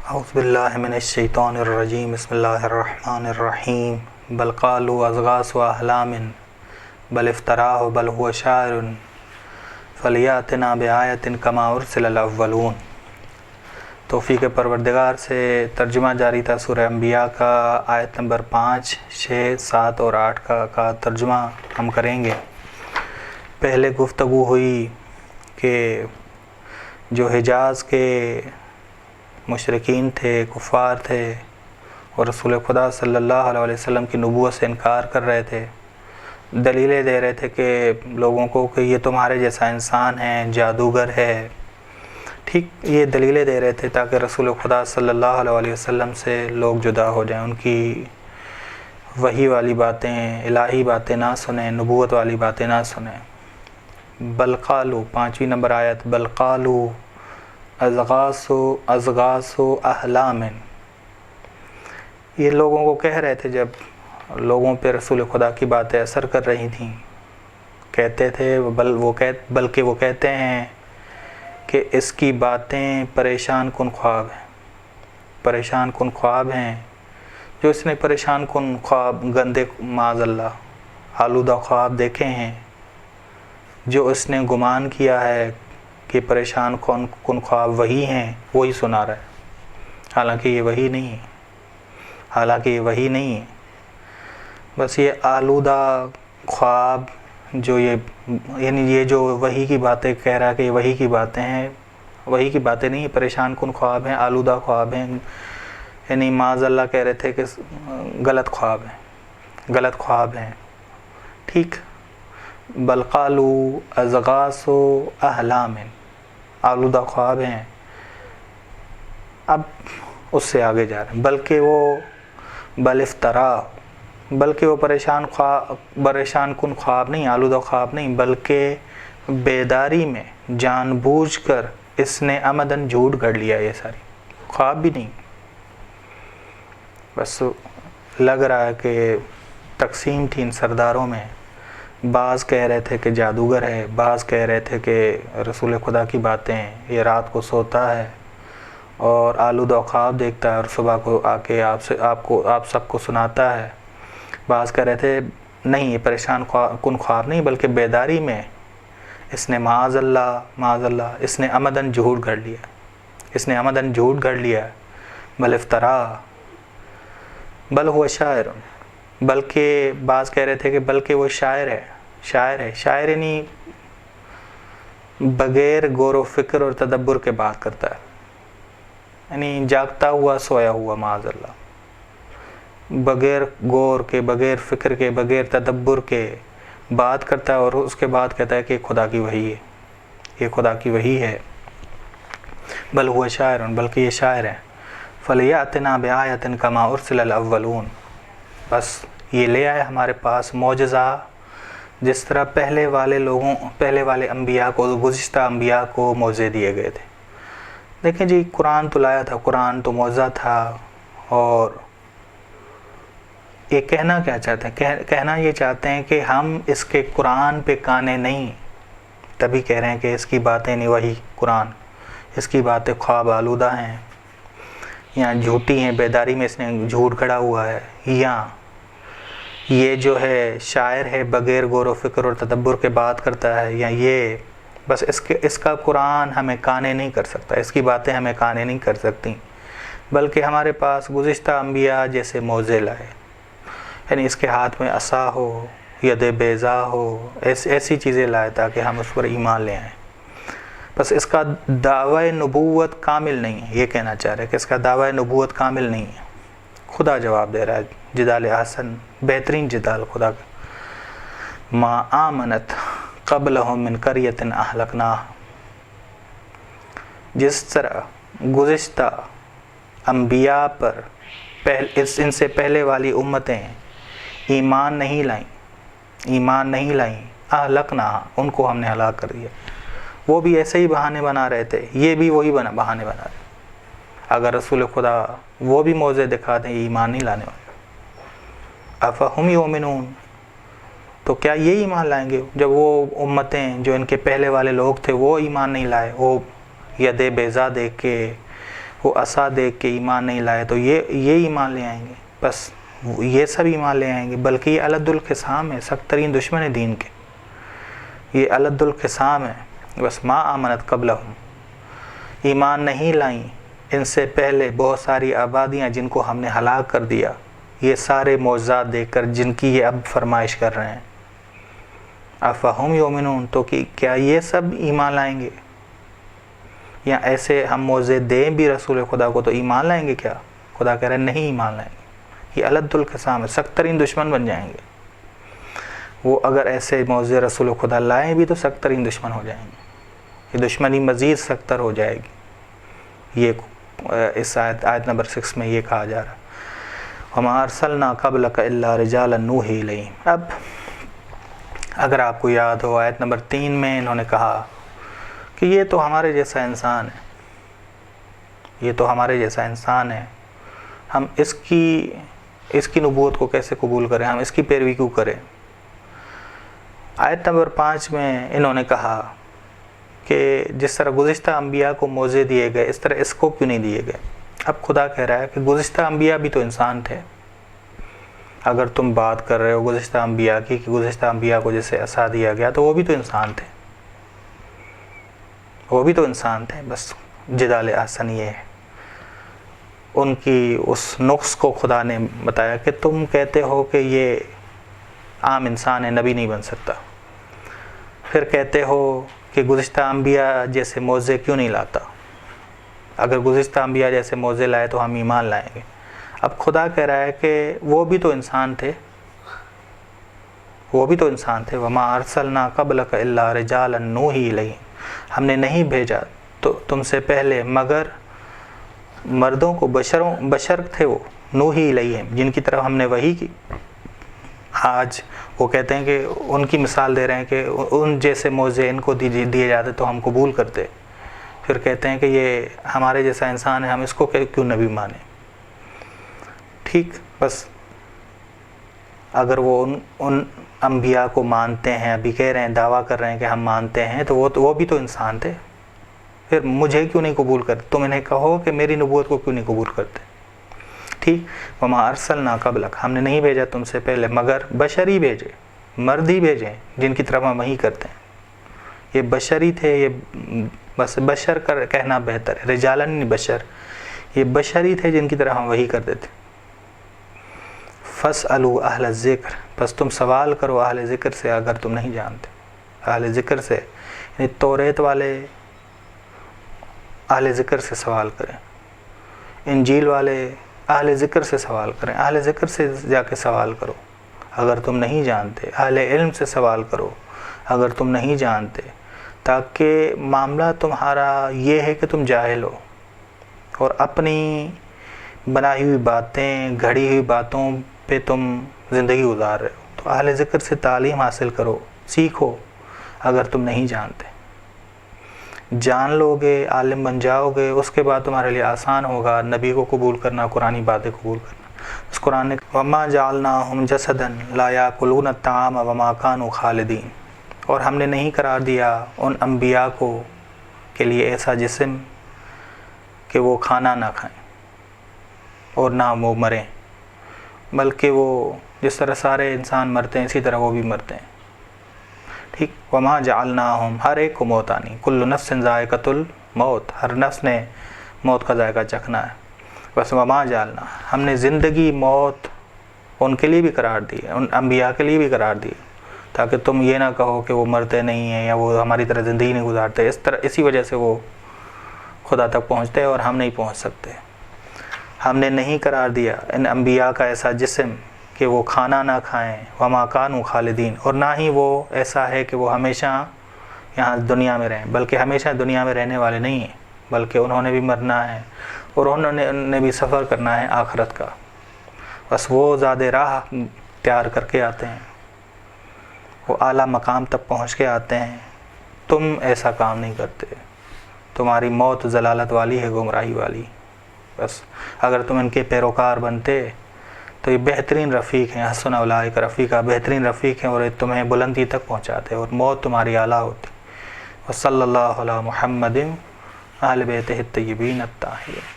اعوذ باللہ من الشیطان الرجیم بسم اللہ الرحمن الرحیم بل قالوا اضغاث احلام بل افتراہ بل هو شاعر فلیاتنا بآیۃ کما ارسل الاولون۔ توفیق پروردگار سے ترجمہ جاری تھا سورہ انبیاء کا آیت نمبر 5، 6، 7 اور 8 کا ترجمہ ہم کریں گے۔ پہلے گفتگو ہوئی کہ جو حجاز کے مشرکین تھے، کفار تھے، اور رسول خدا صلی اللہ علیہ وسلم کی نبوت سے انکار کر رہے تھے، دلیلیں دے رہے تھے کہ لوگوں کو کہ یہ تمہارے جیسا انسان ہے، جادوگر ہے، ٹھیک یہ دلیلیں دے رہے تھے تاکہ رسول خدا صلی اللہ علیہ وسلم سے لوگ جدا ہو جائیں، ان کی وحی والی باتیں، الہی باتیں نہ سنیں، نبوت والی باتیں نہ سنیں۔ بل قالوا 5ویں نمبر آیت، بل قالوا اضغاث احلام، یہ لوگوں کو کہہ رہے تھے جب لوگوں پہ رسول خدا کی باتیں اثر کر رہی تھیں، کہتے تھے بلکہ وہ کہتے ہیں کہ اس کی باتیں پریشان کن خواب ہیں، پریشان کن خواب ہیں۔ جو اس نے پریشان کن خواب، گندے معاذ اللہ آلودہ خواب دیکھے ہیں، جو اس نے گمان کیا ہے کہ پریشان کن خواب وہی ہیں، وہی سنا رہا ہے، حالانکہ یہ وہی نہیں ہے، حالانکہ یہ وہی نہیں ہے۔ بس یہ آلودہ خواب جو یہ جو وحی کی باتیں کہہ رہا ہے کہ یہ وحی کی باتیں ہیں، وحی کی باتیں نہیں، پریشان کن خواب ہیں، آلودہ خواب ہیں، یعنی معاذ اللہ کہہ رہے تھے کہ غلط خواب ہیں، غلط خواب ہیں، ٹھیک۔ بل قالوا اضغاث احلام، آلودہ خواب ہیں۔ اب اس سے آگے جا رہے ہیں، بلکہ وہ بل افترا، بلکہ وہ پریشان کن خواب نہیں، آلودہ خواب نہیں، بلکہ بیداری میں جان بوجھ کر اس نے عمدن جھوٹ گھڑ لیا۔ یہ ساری خواب بھی نہیں، بس لگ رہا ہے کہ تقسیم تھی ان سرداروں میں، بعض کہہ رہے تھے کہ جادوگر ہے، بعض کہہ رہے تھے کہ رسول خدا کی باتیں، یہ رات کو سوتا ہے اور آلودہ خواب دیکھتا ہے اور صبح کو آ کے آپ سب کو سناتا ہے۔ بعض کہہ رہے تھے نہیں، یہ پریشان کن خواب نہیں، بلکہ بیداری میں اس نے معاذ اللہ اس نے عمدن جھوٹ گھڑ لیا، اس نے عمدن جھوٹ گھڑ لیا۔ بل افترا بل هو شاعر، بلکہ بعض کہہ رہے تھے کہ بلکہ وہ شاعر ہے، شاعر یعنی بغیر غور و فکر اور تدبر کے بات کرتا ہے، یعنی جاگتا ہوا سویا ہوا معاذ اللہ، بغیر غور کے، بغیر فکر کے، بغیر تدبر کے بات کرتا ہے، اور اس کے بعد کہتا ہے کہ خدا کی وحی ہے، یہ خدا کی وحی ہے۔ بل هو شاعر، بلکہ یہ شاعر ہے۔ فلیاتنا بآیۃ کما ارسل الاولون، بس یہ لے آئے ہمارے پاس معجزہ جس طرح پہلے والے انبیاء کو، گزشتہ انبیاء کو معجزے دیے گئے تھے۔ دیکھیں جی، قرآن تو لایا تھا، قرآن تو معجزہ تھا، اور یہ کہنا کیا چاہتے ہیں؟ کہنا یہ چاہتے ہیں کہ ہم اس کے قرآن پہ کانے نہیں، تبھی کہہ رہے ہیں کہ اس کی باتیں نہیں، وہی قرآن، اس کی باتیں خواب آلودہ ہیں، یا جھوٹی ہیں، بیداری میں اس نے جھوٹ گھڑا ہوا ہے، یا یہ جو ہے شاعر ہے، بغیر غور و فکر اور تدبر کے بات کرتا ہے، یا یہ بس اس کا قرآن ہمیں کانے نہیں کر سکتا، اس کی باتیں ہمیں کانے نہیں کر سکتی، بلکہ ہمارے پاس گزشتہ انبیاء جیسے معجزے لائے، یعنی اس کے ہاتھ میں عصا ہو، ید بیضا ہو، ایسی چیزیں لائے تاکہ ہم اس پر ایمان لے آئیں۔ بس اس کا دعوی نبوت کامل نہیں ہے، یہ کہنا چاہ رہے ہیں کہ اس کا دعوی نبوت کامل نہیں ہے۔ خدا جواب دے رہا ہے، جدال احسن، بہترین جدال خدا کا۔ ما آمنت قبلہم من قریۃ اہلکناہا، جس طرح گزشتہ انبیاء پر ان سے پہلے والی امتیں ایمان نہیں لائیں، اہلکناہا، ان کو ہم نے ہلاک کر دیا۔ وہ بھی ایسے ہی بہانے بنا رہے تھے، یہ بھی وہی بہانے بنا رہے۔ اگر رسول خدا وہ بھی معجزے دکھا دیں، ایمان نہیں لانے والے۔ افہم یؤمنون، تو کیا یہ ایمان لائیں گے جب وہ امتیں جو ان کے پہلے والے لوگ تھے وہ ایمان نہیں لائے، وہ ید بیضا دیکھ کے، وہ عصا دیکھ کے ایمان نہیں لائے تو یہ ایمان لے آئیں گے؟ بس یہ سب ایمان لے آئیں گے؟ بلکہ یہ الد الخصام ہے، سخت ترین دشمن ہے دین کے، یہ الد الخصام ہے۔ بس ما آمنت قبلہم، ایمان نہیں لائیں ان سے پہلے بہت ساری آبادیاں جن کو ہم نے ہلاک کر دیا، یہ سارے معجزات دیکھ کر جن کی یہ اب فرمائش کر رہے ہیں۔ افہم یؤمنون، تو کہ کیا یہ سب ایمان لائیں گے؟ یا ایسے ہم معجزے دیں بھی رسول خدا کو تو ایمان لائیں گے کیا؟ خدا کہہ رہے ہیں نہیں ایمان لائیں گے، یہ الد الخصام ہے، سخت ترین دشمن بن جائیں گے وہ۔ اگر ایسے معجزے رسول خدا لائیں بھی تو سخت ترین دشمن ہو جائیں گے، یہ دشمنی مزید سخت تر ہو جائے گی۔ یہ اس آیت نمبر 6 میں یہ کہا جا رہا ہے وَمَا أَرْسَلْنَا قَبْلَكَ إِلَّا رِجَالًا نُوحِي إِلَيْهِمْ۔ اب اگر آپ کو یاد ہو آیت نمبر 3 میں انہوں نے کہا کہ یہ تو ہمارے جیسا انسان ہے، یہ تو ہمارے جیسا انسان ہے، ہم اس کی نبوت کو کیسے قبول کریں، ہم اس کی پیروی کیوں کریں؟ آیت نمبر 5 میں انہوں نے کہا کہ جس طرح گزشتہ انبیاء کو معجزے دیے گئے اس طرح اس کو کیوں نہیں دیے گئے؟ اب خدا کہہ رہا ہے کہ گزشتہ انبیاء بھی تو انسان تھے۔ اگر تم بات کر رہے ہو گزشتہ انبیاء کی کہ گزشتہ انبیاء کو جیسے عصا دیا گیا تو وہ بھی تو انسان تھے، وہ بھی تو انسان تھے۔ بس جدال احسن یہ ہے، ان کی اس نقص کو خدا نے بتایا کہ تم کہتے ہو کہ یہ عام انسان ہے، نبی نہیں بن سکتا، پھر کہتے ہو کہ گزشتہ انبیاء جیسے معجزے کیوں نہیں لاتا؟ اگر گزشتہ انبیاء جیسے معجزے لائے تو ہم ایمان لائیں گے۔ اب خدا کہہ رہا ہے کہ وہ بھی تو انسان تھے، وہ بھی تو انسان تھے۔ وَمَا أَرْسَلْنَا قَبْلَكَ إِلَّا رِجَالًا نُوحِي إِلَيْهِمْ، ہم نے نہیں بھیجا تو تم سے پہلے مگر مردوں کو، بشر تھے وہ، نوحی إِلَيْهِمْ، جن کی طرف ہم نے وحی کی۔ آج وہ کہتے ہیں کہ ان کی مثال دے رہے ہیں کہ ان جیسے معجزے ان کو دیے جاتے تو ہم قبول کرتے، پھر کہتے ہیں کہ یہ ہمارے جیسا انسان ہے، ہم اس کو کیوں نبی مانیں؟ ٹھیک، بس اگر وہ ان انبیاء کو مانتے ہیں، ابھی کہہ رہے ہیں، دعویٰ کر رہے ہیں کہ ہم مانتے ہیں، تو وہ بھی تو انسان تھے، پھر مجھے کیوں نہیں قبول کرتے؟ تم انہیں کہو کہ میری نبوت کو کیوں نہیں قبول کرتے؟ ٹھیک، وَمَا أَرْسَلْنَا قَبْلَكَ، ہم نے نہیں بھیجا تم سے پہلے مگر بشر ہی بھیجے، مرد ہی بھیجے جن کی طرف ہم وحی کرتے ہیں۔ یہ بشر ہی تھے، یہ بس بشر کہنا بہتر ہے، رجالن نہیں بشر، یہ بشر ہی تھے جن کی طرف ہم وحی کرتے تھے۔ فَاسْأَلُوا أَهْلَ الذِّكْرِ، بس تم سوال کرو اہل ذکر سے اگر تم نہیں جانتے، اہل ذکر سے، یعنی توریت والے اہل ذکر سے سوال کریں، انجیل والے اہل ذکر سے سوال کریں، اہل ذکر سے جا کے سوال کرو اگر تم نہیں جانتے، اہل علم سے سوال کرو اگر تم نہیں جانتے، تاکہ معاملہ تمہارا یہ ہے کہ تم جاہل ہو اور اپنی بنائی ہوئی باتیں، گھڑی ہوئی باتوں پہ تم زندگی گزار رہے ہو، تو اہل ذکر سے تعلیم حاصل کرو، سیکھو اگر تم نہیں جانتے۔ جان لو گے، عالم بن جاؤ گے، اس کے بعد تمہارے لیے آسان ہوگا نبی کو قبول کرنا، قرآنی باتیں قبول کرنا۔ اس قرآن نے وَمَا جَعَلْنَاهُمْ جَسَدًا لَا يَأْكُلُونَ الطَّعَامَ وَمَا كَانُوا خَالِدِينَ، اور ہم نے نہیں قرار دیا ان انبیاء کو کے لیے ایسا جسم کہ وہ کھانا نہ کھائیں اور نہ وہ مریں، بلکہ وہ جس طرح سارے انسان مرتے ہیں اسی طرح وہ بھی مرتے ہیں۔ ٹھیک، وَمَا جَعَلْنَاهُمْ، ہر ایک کو موت آنی، كُلُّ نَفْسٍ ذَائِقَةُ الْمَوْت، ہر نفس نے موت کا ذائقہ چکھنا ہے۔ بس وَمَا جَعَلْنَا، ہم نے زندگی موت ان کے لیے بھی قرار دی ہے، ان انبیاء کے لیے بھی قرار دی، تاکہ تم یہ نہ کہو کہ وہ مرتے نہیں ہیں یا وہ ہماری طرح زندگی نہیں گزارتے، اسی وجہ سے وہ خدا تک پہنچتے اور ہم نہیں پہنچ سکتے۔ ہم نے نہیں قرار دیا ان انبیاء کا ایسا جسم کہ وہ کھانا نہ کھائیں، وما کانوا خالدین، اور نہ ہی وہ ایسا ہے کہ وہ ہمیشہ یہاں دنیا میں رہیں، بلکہ ہمیشہ دنیا میں رہنے والے نہیں ہیں، بلکہ انہوں نے بھی مرنا ہے اور انہوں نے بھی سفر کرنا ہے آخرت کا۔ بس وہ زیادہ راہ تیار کر کے آتے ہیں، وہ اعلیٰ مقام تک پہنچ کے آتے ہیں، تم ایسا کام نہیں کرتے، تمہاری موت ضلالت والی ہے، گمراہی والی۔ بس اگر تم ان کے پیروکار بنتے تو یہ بہترین رفیق ہیں، حسن اولئک رفیقہ، بہترین رفیق ہیں اور تمہیں بلندی تک پہنچاتے اور موت تمہاری اعلیٰ ہوتی۔ وصلی اللہ علی محمد اہل بیتہ الطیبین الطاہرین۔